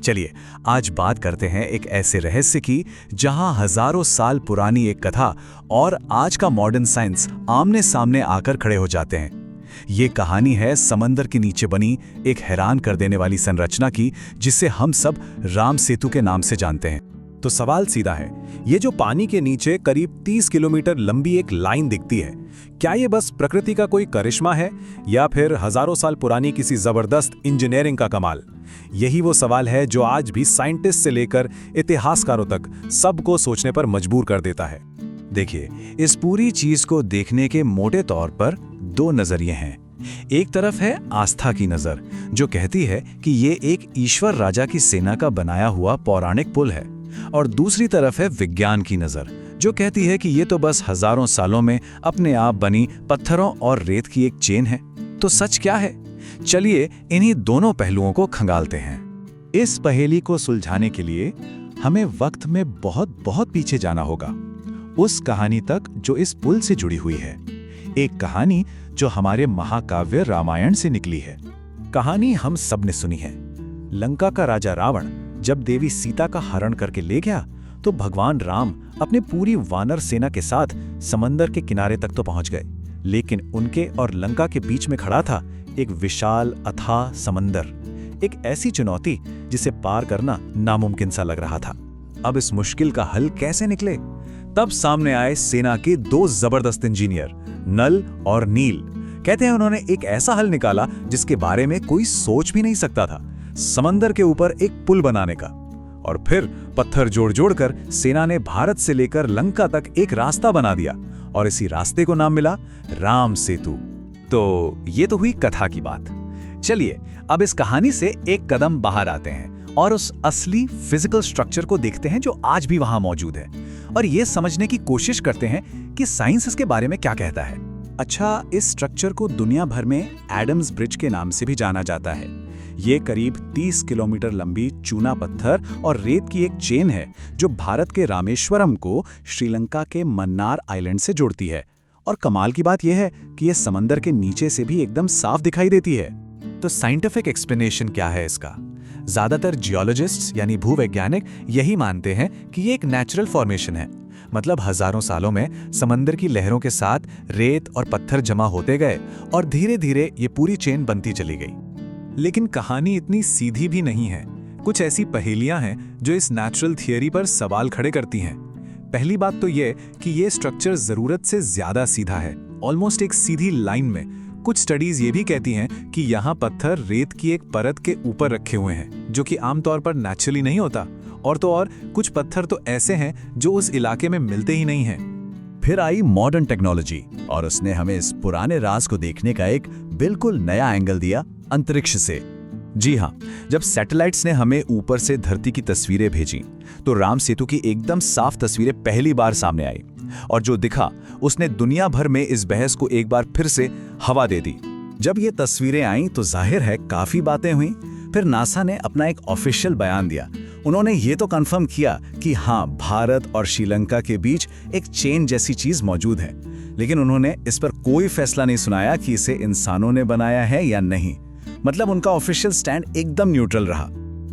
चलिए आज बात करते हैं एक ऐसे रहस्य की जहां हजारों साल पुरानी एक कथा और आज का मॉडर्न साइंस आमने सामने आकर खड़े हो जाते हैं। ये कहानी है समंदर के नीचे बनी एक हैरान कर देने वाली संरचना की, जिसे हम सब राम सेतु के नाम से जानते हैं। तो सवाल सीधा है, ये जो पानी के नीचे करीब 30 किलोमीटर लंबी एक लाइन दिखती है, क्या ये बस प्रकृति का कोई करिश्मा है या फिर हजारों साल पुरानी किसी जबरदस्त इंजीनियरिंग का कमाल? यही वो सवाल है जो आज भी साइंटिस्ट से लेकर इतिहासकारों तक सबको सोचने पर मजबूर कर देता है। देखिए, इस पूरी चीज को देखने के मोटे तौर पर दो नजरिए हैं। एक तरफ है आस्था की नजर, जो कहती है कि ये एक ईश्वर राजा की सेना का बनाया हुआ पौराणिक पुल है, और दूसरी तरफ है विज्ञान की नजर, जो कहती है कि ये तो बस हजारों सालों में अपने आप बनी पत्थरों और रेत की एक चेन है। तो सच क्या है? चलिए इन्हीं दोनों पहलुओं को खंगालते हैं। इस पहेली को सुलझाने के लिए हमें वक्त में बहुत पीछे जाना होगा, उस कहानी तक जो इस पुल से जुड़ी हुई है। एक कहानी जो हमारे महाकाव्य रामायण से निकली है। कहानी हम सब ने सुनी है। लंका का राजा रावण जब देवी सीता का हरण करके ले गया तो भगवान राम अपने पूरी वानर सेना के साथ समंदर के किनारे तक तो पहुंच गए, लेकिन उनके और लंका के बीच में खड़ा था एक विशाल अथाह समंदर, एक ऐसी चुनौती जिसे पार करना नामुमकिन सा लग रहा था। अब इस मुश्किल का हल कैसे निकले? तब सामने आए सेना के दो जबरदस्त इंजीनियर, नल और नील। कहते हैं उन्होंने एक ऐसा हल निकाला जिसके बारे में कोई सोच भी नहीं सकता था, समंदर के ऊपर एक पुल बनाने का। और फिर पत्थर जोड़ कर सेना ने भारत से लेकर लंका तक एक रास्ता बना दिया, और इसी रास्ते को नाम मिला राम सेतु। तो ये तो हुई कथा की बात। चलिए अब इस कहानी से एक कदम बाहर आते हैं और उस असली फिजिकल स्ट्रक्चर को देखते हैं जो आज भी वहां मौजूद है, और ये समझने की कोशिश करते हैं कि साइंस इसके बारे में क्या कहता है। अच्छा, इस स्ट्रक्चर को दुनिया भर में एडम्स ब्रिज के नाम से भी जाना जाता है। ये करीब 30 किलोमीटर लंबी चूना पत्थर और रेत की एक चेन है जो भारत के रामेश्वरम को श्रीलंका के मन्नार आइलैंड से जोड़ती है। और कमाल की बात यह है कि यह समंदर के नीचे से भी एकदम साफ दिखाई देती है। तो साइंटिफिक एक्सप्लेनेशन क्या है इसका? ज्यादातर जियोलॉजिस्ट्स यानी भूवैज्ञानिक यही मानते हैं कि ये एक नेचुरल फॉर्मेशन है, मतलब हजारों सालों में समंदर की लहरों के साथ रेत और पत्थर जमा होते गए और धीरे धीरे ये पूरी चेन बनती चली गई। लेकिन कहानी इतनी सीधी भी नहीं है। कुछ ऐसी पहेलियां हैं जो इस नेचुरल थियरी पर सवाल खड़े करती हैं। पहली बात तो ये कि ये स्ट्रक्चर जरूरत से ज्यादा सीधा है, ऑलमोस्ट एक सीधी लाइन में। कुछ स्टडीज ये भी कहती हैं कि यहाँ पत्थर रेत की एक परत के ऊपर रखे हुए हैं, जो कि आमतौर पर नेचुरली नहीं होता। और तो और कुछ पत्थर तो ऐसे हैं जो उस इलाके में मिलते ही नहीं हैं। फिर आई मॉडर्न टेक्नोलॉजी, और उसने हमें इस पुराने राज को देखने का एक बिल्कुल नया एंगल दिया, अंतरिक्ष से। जी हाँ, जब सैटेलाइट्स ने हमें ऊपर से धरती की तस्वीरें भेजी तो राम सेतु की एकदम साफ तस्वीरें पहली बार सामने आई, और जो दिखा उसने दुनिया भर में इस बहस को एक बार फिर से हवा दे दी। जब ये तस्वीरें आईं तो जाहिर है काफी बातें हुई। फिर नासा ने अपना एक ऑफिशियल बयान दिया। उन्होंने ये तो कंफर्म किया कि हाँ, भारत और श्रीलंका के बीच एक चेन जैसी चीज मौजूद है, लेकिन उन्होंने इस पर कोई फैसला नहीं सुनाया कि इसे इंसानों ने बनाया है या नहीं। मतलब उनका ऑफिशियल स्टैंड एकदम न्यूट्रल रहा।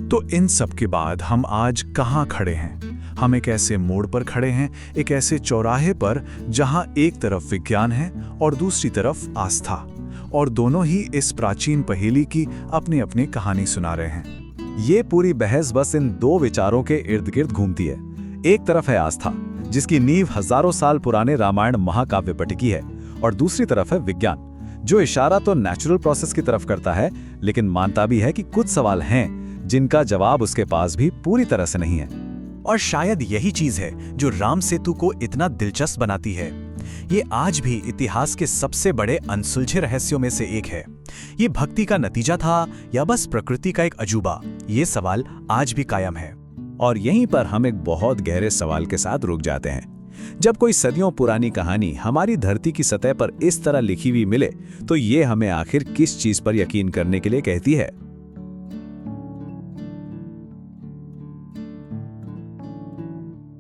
तो इन सब के बाद हम आज कहाँ खड़े हैं? हम एक ऐसे मोड़ पर खड़े हैं, एक ऐसे चौराहे पर जहां एक तरफ विज्ञान है और दूसरी तरफ आस्था, और दोनों ही इस प्राचीन पहेली की अपनी अपनी कहानी सुना रहे हैं। ये पूरी बहस बस इन दो विचारों के इर्द गिर्द घूमती है। एक तरफ है आस्था, जिसकी नींव हजारों साल पुराने रामायण महाकाव्य पर टिकी है, और दूसरी तरफ है विज्ञान, जो इशारा तो नेचुरल प्रोसेस की तरफ करता है, लेकिन मानता भी है कि कुछ सवाल हैं जिनका जवाब उसके पास भी पूरी तरह से नहीं है। और शायद यही चीज है जो राम सेतु को इतना दिलचस्प बनाती है। ये आज भी इतिहास के सबसे बड़े अनसुलझे रहस्यों में से एक है। ये भक्ति का नतीजा था या बस प्रकृति का एक अजूबा? ये सवाल आज भी कायम है। और यहीं पर हम एक बहुत गहरे सवाल के साथ रुक जाते हैं। जब कोई सदियों पुरानी कहानी हमारी धरती की सतह पर इस तरह लिखी हुई मिले, तो ये हमें आखिर किस चीज पर यकीन करने के लिए कहती है?